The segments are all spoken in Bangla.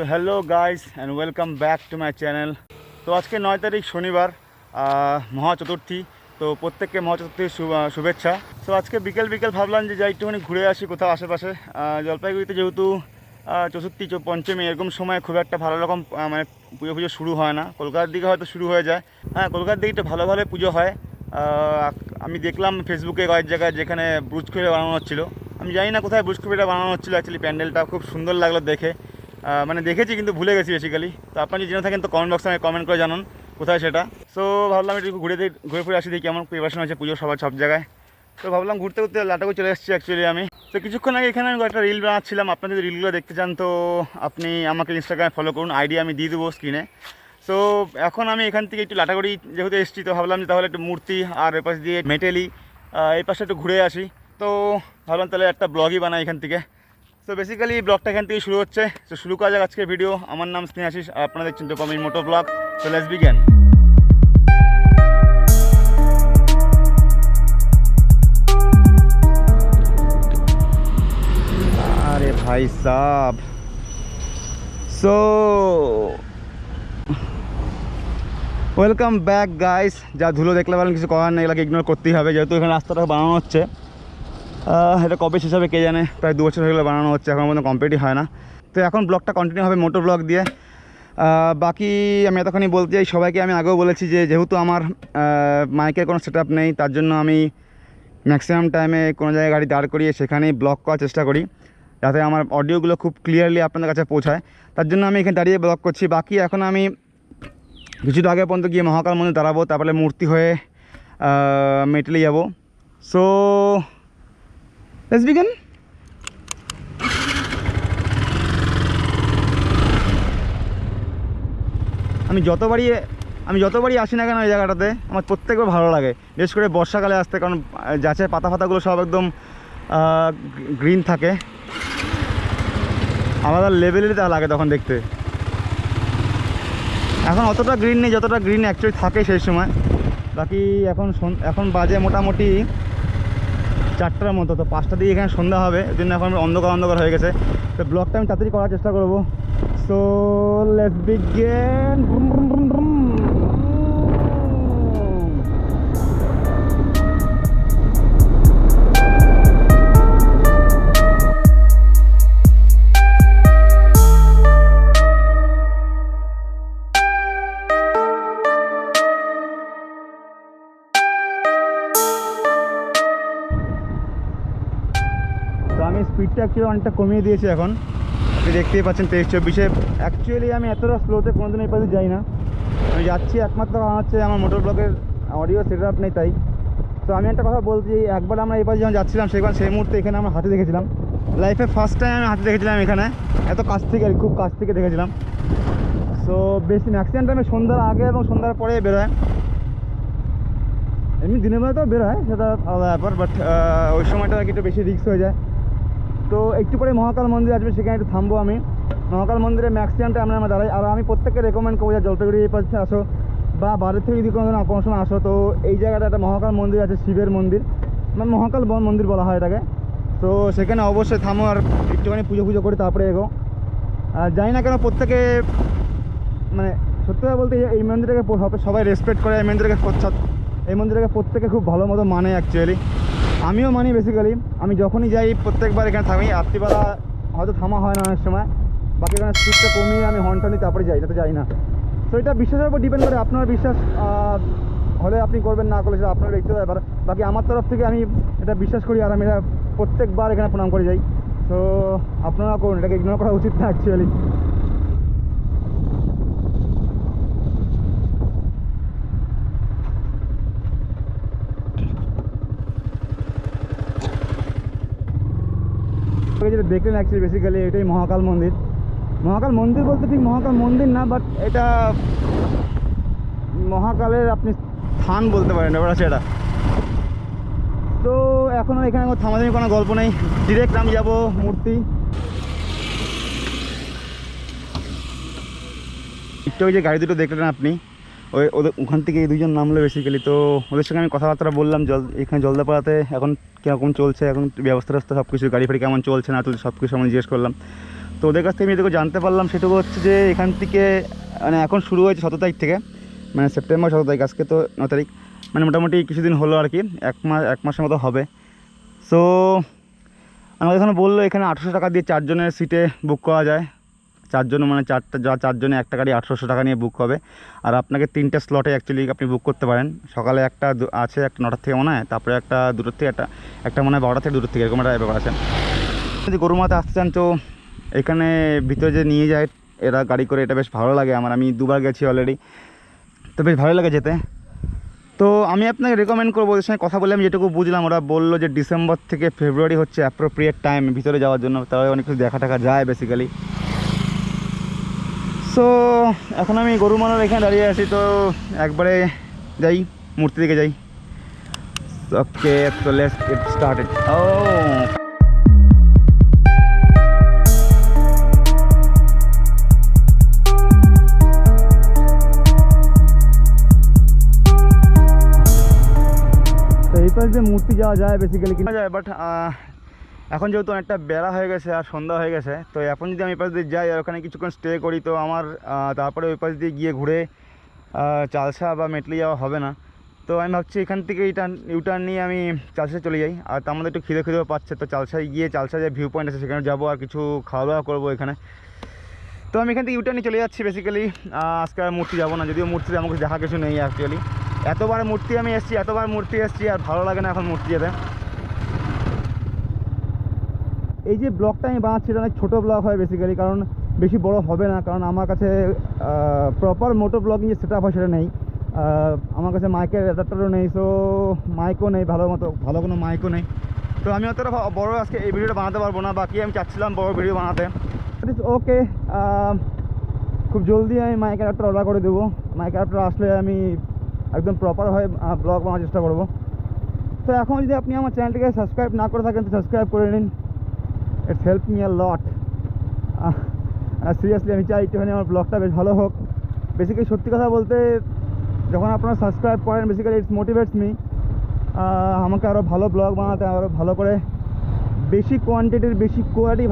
So hello guys and welcome back to my channel. তো আজকে 9 তারিখ শনিবার, মহা চতুর্থী। তো প্রত্যেককে মহা চতুর্থীর শুভেচ্ছা। তো আজকে বিকেল ভাবলাম যে যাই একটুখানি ঘুরে আসি কোথাও আশেপাশে। জলপাইগুড়িতে যেহেতু চতুর্থী পঞ্চমী এরকম সময় খুব একটা ভালো রকম মানে পুজো শুরু হয় না। কলকাতার দিকে হয়তো শুরু হয়ে যায়। হ্যাঁ, কলকাতার দিকে একটু ভালো পুজো হয়। আমি দেখলাম ফেসবুকে কয়েক জায়গায় যেখানে ব্রুজখুঁড়ে বানানো হচ্ছিলো। আমি জানি না কোথায় ব্রুজখুঁড়িটা বানানো হচ্ছিলো। অ্যাকচুয়ালি প্যান্ডেলটা খুব সুন্দর লাগলো দেখে। মানে দেখেছি কিন্তু ভুলে গেছি বেসিক্যালি। তো আপনি যদি জেনে থাকেন তো কমেন্ট বক্সে কমেন্ট করে জানান কোথায় সেটা। সো ভাবলাম একটু ঘুরে ফিরে আসি, দেখি কেমন প্রিপারেশন হচ্ছে পুজো সব জায়গায়। তো ভাবলাম ঘুরতে লাটাগুড়ি চলে এসেছি অ্যাকচুয়ালি আমি। তো কিছুক্ষণ আগে এখানে আমি একটা রিল বানাচ্ছিলাম। আপনার যদি রিলগুলো দেখতে চান তো আপনি আমাকে ইনস্টাগ্রামে ফলো করুন, আইডি আমি দিয়ে দেবো স্ক্রিনে। সো এখন আমি এখান থেকে একটু লাটাগুড়ি যেহেতু এসেছি, তো ভাবলাম যে তাহলে একটু মূর্তি আর এপাশ দিয়ে মেটেলি এই পাশে একটু ঘুরে আসি। তো ভাবলাম তাহলে একটা ব্লগই বানাই এখান থেকে। তো বেসিক্যালি ব্লগটা এখান থেকে শুরু হচ্ছে। তো শুরু করা যাক আজকের ভিডিও। আমার নাম স্নেহাশিস আর আপনারা দেখছেন তো কমিং মোটো ব্লগ। তো লেটস বিগিন। আরে ভাই sub, so welcome back guys. যা ধুলো দেখলে পারেন, কিছু করার নেই, এগুলোকে ইগনোর করতেই হবে যেহেতু এখানে রাস্তাটা বানানো হচ্ছে। এটা কবে শেষ হবে কে জানে, প্রায় 2 বছর হয়ে গেলে বানানো হচ্ছে, এখন পর্যন্ত কমপ্লিটই হয় না। তো এখন ব্লগটা কন্টিনিউ হবে মোটো ব্লগ দিয়ে। বাকি আমি এতক্ষণই বলতে চাই সবাইকে, আমি আগেও বলেছি যে যেহেতু আমার মাইকের কোনো সেট আপ নেই, তার জন্য আমি ম্যাক্সিমাম টাইমে কোনো জায়গায় গাড়ি দাঁড় করিয়ে সেখানেই ব্লগ করার চেষ্টা করি, যাতে আমার অডিওগুলো খুব ক্লিয়ারলি আপনাদের কাছে পৌঁছায়। তার জন্য আমি এখানে দাঁড়িয়ে ব্লগ করছি। বাকি এখন আমি কিছুটা আগে পর্যন্ত গিয়ে মহাকাল মন্দির দাঁড়াবো, তারপরে মূর্তি হয়ে মেটেলি যাবো। So let's begin. আমি যতবারই আসি না কেন এই জায়গাটাতে, আমার প্রত্যেকবার ভালো লাগে, বিশেষ করে বর্ষাকালে আসতে, কারণ গাছের পাতাগুলো সব একদম গ্রিন থাকে, আলাদা লেভেলেরই তা লাগে তখন দেখতে। এখন অতটা গ্রিন নেই যতটা গ্রিন অ্যাকচুয়ালি থাকে সেই সময়। বাকি এখন বাজে মোটামুটি 4টার মতো। তো 5টা দিয়ে এখানে সন্ধ্যা হবে, ওই জন্য এখন অন্ধকার হয়ে গেছে। তো ব্লগটা আমি তাড়াতাড়ি করার চেষ্টা করবো। So let's begin. আমি স্পিডটা অ্যাকচুয়ালি অনেকটা কমিয়ে দিয়েছি এখন, আপনি দেখতেই পাচ্ছেন 23-24-এ। অ্যাকচুয়ালি আমি এতটা স্লোতে কোনোদিন এই পাশে যাই না, আমি যাচ্ছি একমাত্র কারণ হচ্ছে আমার মোটর ব্লগের অডিও সেট আপ নেই তাই। তো আমি একটা কথা বলছি, একবার আমরা এই পাশে যখন যাচ্ছিলাম সেই মুহূর্তে এখানে আমরা হাতি দেখেছিলাম। লাইফে ফার্স্ট টাইম আমি হাতি দেখেছিলাম এখানে, এত কাছ থেকে, খুব কাছ থেকে দেখেছিলাম। সো বেশি ম্যাক্সিমাম টাইমে সন্ধ্যার আগে এবং সন্ধ্যার পরে বেরোয়, এমনি দিনের বেলা তো বেরোয়, সেটা আলাদা ব্যাপার, বাট ওই সময়টা একটু বেশি রিস্ক হয়ে যায়। তো একটু পরে মহাকাল মন্দির আসবে, সেখানে একটু থামবো আমি। মহাকাল মন্দিরে ম্যাক্সিমাম টাইম আমরা দাঁড়াই। আর আমি প্রত্যেককে রেকমেন্ড করবো যে জলপাইগুড়ি এই পাশে আসো বা বাড়ির থেকে যদি কোনো সময় আসো, তো এই জায়গাটা একটা মহাকাল মন্দির আছে, শিবের মন্দির, মানে মহাকাল মন্দির বলা হয় এটাকে। তো সেখানে অবশ্যই থামো আর একটুখানি পুজো করে তারপরে এগো। আর জানি না কেন প্রত্যেকে, মানে সত্যি কথা বলতে এই মন্দিরটাকে সবাই রেসপেক্ট করে, এই মন্দিরটাকে প্রত্যেকে খুব ভালো মতো মানে অ্যাকচুয়ালি। আমিও মানি বেসিক্যালি। আমি যখনই যাই প্রত্যেকবার এখানে থামি। রাত্রিবেলা হয়তো থামা হয় না অনেক সময়, বাকি এখানে স্পিডটা কমিয়ে আমি হর্ন টানি তারপরে যাই, যাতে যাই না। তো এটা বিশ্বাসের উপর ডিপেন্ড করে, আপনার বিশ্বাস হলে আপনি করবেন, না করলে সেটা আপনার ব্যক্তিগত ব্যাপার। বাকি আমার তরফ থেকে আমি এটা বিশ্বাস করি আর আমি এটা প্রত্যেকবার এখানে প্রণাম করে যাই। তো আপনারা করুন, এটাকে ইগনোর করা উচিত না অ্যাকচুয়ালি। যেটা দেখলেন অ্যাকচুয়ালি বেসিক্যালি এটাই মহাকাল মন্দির। মহাকাল মন্দির বলতে ঠিক মহাকাল মন্দির না, বাট এটা মহাকালের আপনি স্থান বলতে পারেন, ব্যাপার আছে এটা। তো এখন এখানে থামাথামি কোনো গল্প নেই, ডিরেক্ট আমি যাবো মূর্তি। একটু ওই যে গাড়ি দুটো দেখলেন আপনি, ওখান থেকে এই দুজন নামলো বেসিক্যালি। তো ওদের সঙ্গে আমি কথাবার্তা বললাম, এখানে জলদাপাড়াতে এখন কীরকম চলছে, এখন ব্যবস্থা সব কিছু, গাড়ি ফাড়ি কেমন চলছে না চলছে সব কিছু আমি জিজ্ঞেস করলাম। তো ওদের কাছ থেকে আমি যেটুকু জানতে পারলাম সেটুকু হচ্ছে যে এখান থেকে মানে এখন শুরু হয়েছে 17 তারিখ থেকে, মানে সেপ্টেম্বর 17 তারিখ, আজকে তো 9 তারিখ, মানে মোটামুটি কিছুদিন হলো আর কি, এক মাসের মতো হবে। সো আমাদের এখানে বললো এখানে 800 টাকা দিয়ে 4 জনের সিটে বুক করা যায়, 4 জন মানে 4 জনে একটা গাড়ি 800 টাকা নিয়ে বুক হবে। আর আপনাকে 3টে স্লটে অ্যাকচুয়ালি আপনি বুক করতে পারেন। সকালে একটা আছে, একটা 9টার থেকে মনে হয়, তারপরে একটা 2টোর থেকে, একটা মনে হয় 12টা থেকে 2টোর থেকে, এরকম একটা ব্যাপার আছে। যদি গরুমাতে আসতে চান তো এখানে ভিতরে যে নিয়ে যায় এরা গাড়ি করে, এটা বেশ ভালো লাগে আমার, আমি 2বার গেছি অলরেডি, তো বেশ ভালো লাগে যেতে। তো আমি আপনাকে রেকমেন্ড করবো, ওদের সঙ্গে কথা বলে আমি যেটুকু বুঝলাম, ওরা বললো যে ডিসেম্বর থেকে ফেব্রুয়ারি হচ্ছে অ্যাপ্রোপ্রিয়েট টাইম ভিতরে যাওয়ার জন্য, তাহলে অনেক কিছু দেখা টাকা যায় বেসিক্যালি। সো এখন আমি গরুমানোর এখানে দাঁড়িয়ে আছি, তো একবারে যাই মূর্তি দিকে যাই। ওকে, তো লেটস গেট স্টার্টেড। ও তো এই পাশ দিয়ে মূর্তি যাওয়া যায় বেসিক্যালি, কিনা যায়, বাট এখন যেহেতু অনেকটা বেলা হয়ে গেছে আর সন্ধ্যা হয়ে গেছে, তো এখন যদি আমি এই পাশ দিয়ে যাই আর ওখানে কিছুক্ষণ স্টে করি, তো আমার তারপরে ওই পাশ দিয়ে গিয়ে ঘুরে চালসা বা মেটলি যাওয়া হবে না। তো আমি ভাবছি এখান থেকে ইউটার্ন নিয়ে আমি চালসায় চলে যাই। আর তার মধ্যে একটু খিদেও পাচ্ছে, তো চালসায় গিয়ে চালসা যে ভিউ পয়েন্ট আছে সেখানে যাবো আর কিছু খাওয়া দাওয়া করবো এখানে। তো আমি এখান থেকে ইউটার্ন নিয়ে চলে যাচ্ছি বেসিক্যালি। আজকে আর মূর্তি যাবো না, যদিও মূর্তিতে আমার কিছু দেখা কিছু নেই অ্যাকচুয়ালি। এতবার মূর্তি আমি এসেছি আর ভালো লাগে না এখন মূর্তি যেতে। এই যে ব্লগটা আমি বানাচ্ছি এটা অনেক ছোটো ব্লগ হয় বেসিক্যালি, কারণ বেশি বড় হবে না, কারণ আমার কাছে প্রপার মোটো ব্লগিং যে সেট আপ হয় সেটা নেই। আমার কাছে মাইকের অ্যাডাপ্টারও নেই, সো মাইকও নেই, ভালো কোনো মাইকও নেই। তো আমি অতটা বড় আজকে এই ভিডিওটা বানাতে পারবো না, বাকি আমি চাচ্ছিলাম বড় ভিডিও বানাতে। ওকে, খুব জলদি আমি মাইক অ্যাডাপ্টার অর্ডার করে দেবো। মাইক অ্যাডাপ্টার আসলে আমি একদম প্রপারভাবে ব্লগ বানানোর চেষ্টা করবো। তো এখন যদি আপনি আমার চ্যানেলটিকে সাবস্ক্রাইব না করে থাকেন তো সাবস্ক্রাইব করে নিন, it's help me a lot. Seriously আমি চাই একটুখানি আমার ব্লগটা বেশ ভালো হোক। বেসিক্যালি সত্যি কথা বলতে যখন আপনারা সাবস্ক্রাইব করেন বেসিক্যালি ইটস মোটিভেটস মি, আমাকে আরও ভালো ব্লগ বানাতে, আরও ভালো করে বেশি কোয়ান্টিটির বেশি কোয়ালিটি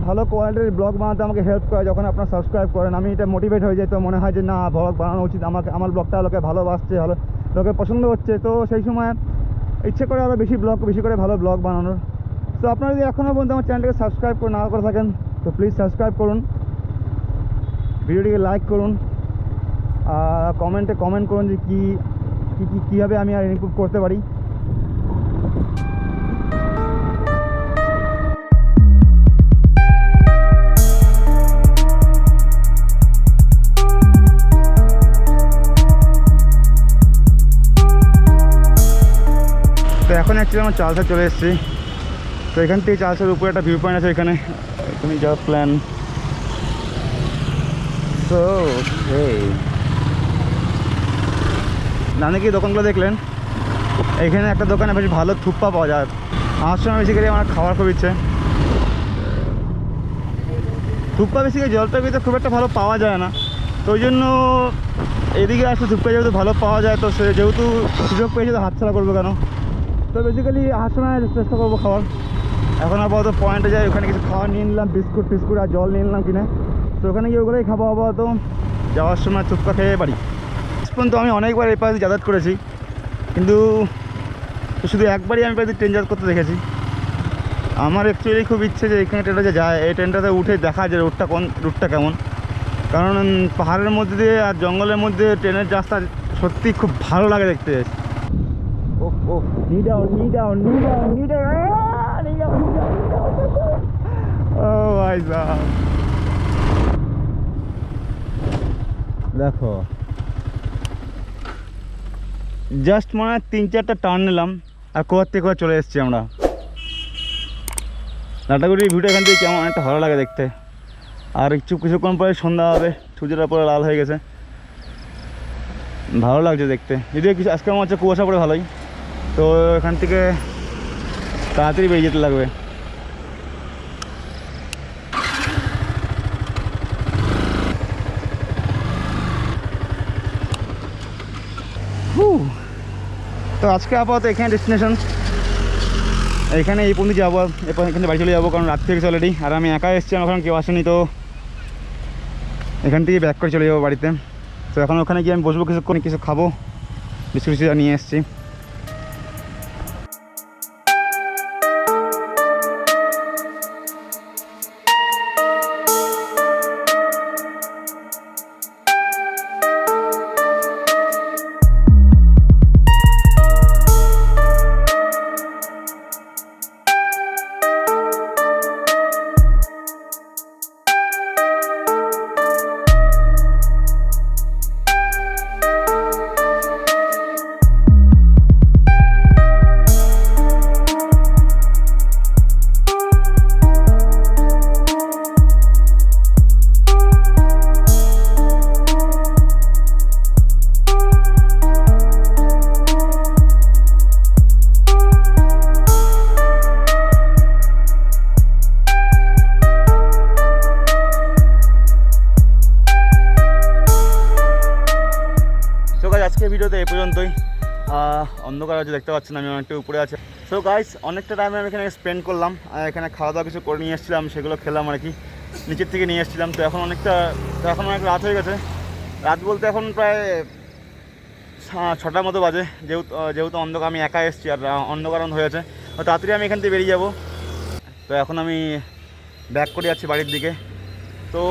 ভালো কোয়ালিটির ব্লগ বানাতে আমাকে হেল্প করে। যখন আপনারা সাবস্ক্রাইব করেন আমি এটা মোটিভেট হয়ে যাই, তো মনে হয় যে না ব্লগ বানানো উচিত, আমার ব্লগটা লোকে ভালোবাসছে, লোকে পছন্দ হচ্ছে, তো সেই সময় ইচ্ছে করে আরও বেশি করে ভালো ব্লগ বানানোর। তো আপনারা যদি এখনও পর্যন্ত আমার চ্যানেলটাকে সাবস্ক্রাইব করে না করে থাকেন তো প্লিজ সাবস্ক্রাইব করুন, ভিডিওটিকে লাইক করুন, কমেন্টে কমেন্ট করুন যে কীভাবে আমি আর ইমপ্রুভ করতে পারি। তো এখন অ্যাকচুয়ালি আমার চালসা চলে এসেছি। তো এখান থেকে চালসার উপরে একটা ভিউ পয়েন্ট আছে, এখানে যাওয়ার প্ল্যান। তো নাকি দোকানগুলো দেখলেন, এখানে একটা দোকানে বেশ ভালো থুপ্পা পাওয়া যায়। আমার সময় বেসিক্যালি আমার খাওয়ার খুব ইচ্ছে। থুপ্পা বেসিক্যালি জলপাইগুড়িতে খুব একটা ভালো পাওয়া যায় না, তো ওই জন্য এদিকে আসলে থুপ্পা যেহেতু ভালো পাওয়া যায়, তো সে যেহেতু সুযোগ পেয়েছে তো হাতছাড়া করবো কেন। তো বেসিক্যালি আসার সময় চেষ্টা করবো খাওয়ার। এখন আপাতত পয়েন্টে যাই, ওখানে কিছু খাওয়ার নিয়ে নিলাম, বিস্কুট আর জল নিয়ে নিলাম কিনে। তো ওখানে গিয়ে ওগুলোই খাবো আপাতত, যাওয়ার সময় থুপ্পা খেয়ে বাড়ি। পর্যন্ত আমি অনেকবার এই পাশে যাতায়াত করেছি, কিন্তু শুধু একবারই আমি পাশে ট্রেন যাতায়াত করতে দেখেছি। আমার অ্যাকচুয়ালি খুব ইচ্ছে যে এখানে ট্রেনটা যে যায় এই ট্রেনটাতে উঠে দেখা যায় রুটটা কেমন, কারণ পাহাড়ের মধ্যে দিয়ে আর জঙ্গলের মধ্যে ট্রেনের রাস্তা সত্যি খুব ভালো লাগে দেখতে। দেখো জাস্ট মনে হয় 3-4টা টার্ন নিলাম আর কোয়ার থেকে কোয়া চলে এসেছি আমরা। লাটাগুড়ির ভিউটা এখান থেকে কেমন অনেকটা ভালো লাগে দেখতে। আর কিছুক্ষণ পরে সন্ধ্যা হবে, সূর্যটা পরে লাল হয়ে গেছে, ভালো লাগছে দেখতে। যদিও কিছু আজকে আমার হচ্ছে কুয়াশা পড়ে ভালোই, তো এখান থেকে তাড়াতাড়ি বেরিয়ে যেতে লাগবে। তো আজকে আপাতত এখানে ডেস্টিনেশন। এখানে এই পর্যন্ত যাবো, এরপর এখানে বাড়ি চলে যাবো, কারণ রাত থেকে অলরেডি। আর আমি একা এসেছি, আমার ওখানে কেউ আসেনি, তো এখান থেকে ব্যাক করে চলে যাবো বাড়িতে। তো এখন ওখানে গিয়ে আমি বসবো, কিছুক্ষণ কিছু খাবো, বিস্কুট কিছু নিয়ে এসেছি। আজকে ভিডিওতে এই পর্যন্তই। অন্ধকার আছে, দেখতে পাচ্ছেন আমি অনেকটা উপরে আছে। সো গাইস, অনেকটা টাইম আমি এখানে স্পেন্ড করলাম, এখানে খাওয়া দাওয়া কিছু করে নিয়ে এসেছিলাম, সেগুলো খেলাম আর কি, নিচের থেকে নিয়ে এসেছিলাম। তো এখন অনেক রাত হয়ে গেছে। রাত বলতে এখন প্রায় 6টার মতো বাজে, যেহেতু অন্ধকার, আমি একা এসেছি আর অন্ধকার হয়ে আছে। তাড়াতাড়ি আমি এখান থেকে বেরিয়ে যাব। তো এখন আমি ব্যাক করে যাচ্ছি বাড়ির দিকে। তো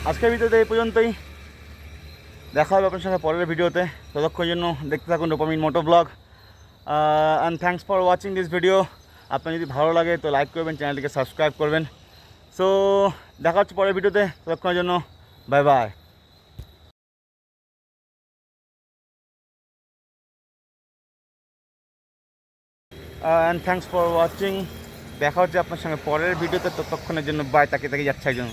আজকের ভিডিওতে এই পর্যন্তই, দেখা হবে আপনার সঙ্গে পরের ভিডিওতে। ততক্ষণের জন্য দেখতে থাকুন dopamine moto blog. And thanks for watching this video. আপনার যদি ভালো লাগে তো লাইক করবেন, চ্যানেলটিকে সাবস্ক্রাইব করবেন। সো দেখা হচ্ছে পরের ভিডিওতে, ততক্ষণের জন্য bye bye. And thanks for watching. দেখা হচ্ছে আপনার সঙ্গে পরের ভিডিওতে, ততক্ষণের জন্য বাই। তাকে যাচ্ছে একজন।